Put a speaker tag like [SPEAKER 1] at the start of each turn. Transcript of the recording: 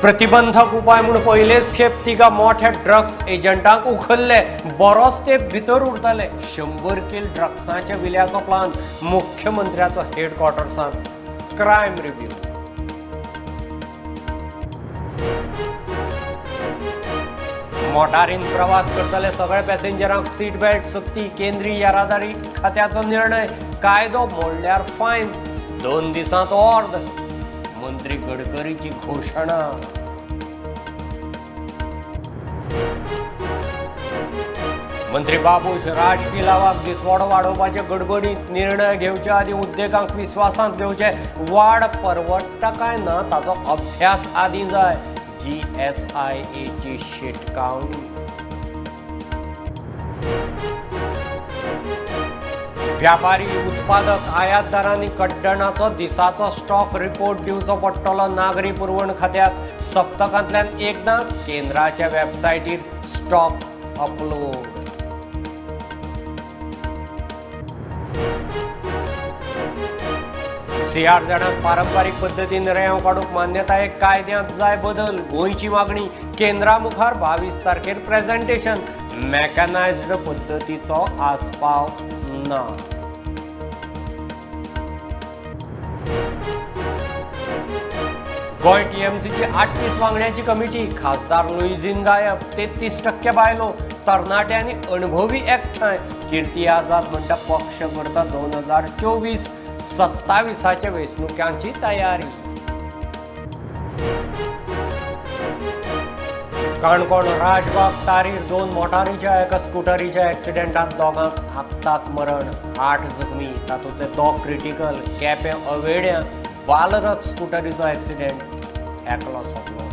[SPEAKER 1] प्रतिबंधक उपाय म्हणून पहिलेच खेप तिगा मोठ्या ड्रग्स एजंटांक उखल्ले बरोच ते भितर उरतले 100 किल ड्रग्साच्या विल्याचो प्लान मुख्यमंत्र्याचो हेडक्वार्टर्सान क्रायम रिव्ह्यू मोटारीन प्रवास करतले सगळे पॅसेंजरांक सीट बेल्ट सक्ती केंद्रीय येरादारी खात्याचो निर्णय कायदो मोडल्यार फायन 2 दिसांत अर्द मंत्री गडकरीची घोषणा मंत्री बाबूश राजकीय लावाक दिसवडो वाडोवपाचे गडबडीत निर्णय घेवचे आदी उद्देगांक विश्वासांत घेवचे वाड परवडटा काय ना ताचो अभ्यास आदी जाय GSIA ची शिटकावणी व्यापारी उत्पादक आयातदारांनी कड्डणाचो दिसाचो स्टॉक रिपोर्ट दिवचो पडटलो नागरी पुरवण खात्याक सप्तकांतल्यान एकदां केंद्राच्या वेबसायटीर स्टॉक अपलोड सियार जाणांक पारंपारीक पद्दतीन रेंव काडूंक मान्यतायेक कायद्यांत जाय बदल गोंयची मागणी केंद्रा मुखार 22 तारखेर प्रेझेंटेशन मॅकॅनायज्ड पद्दतीचो आस्पाव ना गोंय TMCची 38 वांगड्यांची कमिटी खासदार लुईझीन गायब 33% बायलो तरणाटे आनी अणभवी एकठांय कीर्ती आझाद म्हणटा पक्ष करता 2024-27 वेंचणुकांची तयारी काणकोण राजबाग तारीर 2 मोटारीच्या एका स्कूटरीच्या एक्सिडेंटात दोगांक आपतात मरण 8 जखमी तातूंतले 2 क्रिटिकल केपें अवेड्या बालरथ स्कूटरीचो एक्सिडेंट एकलो सोंपलो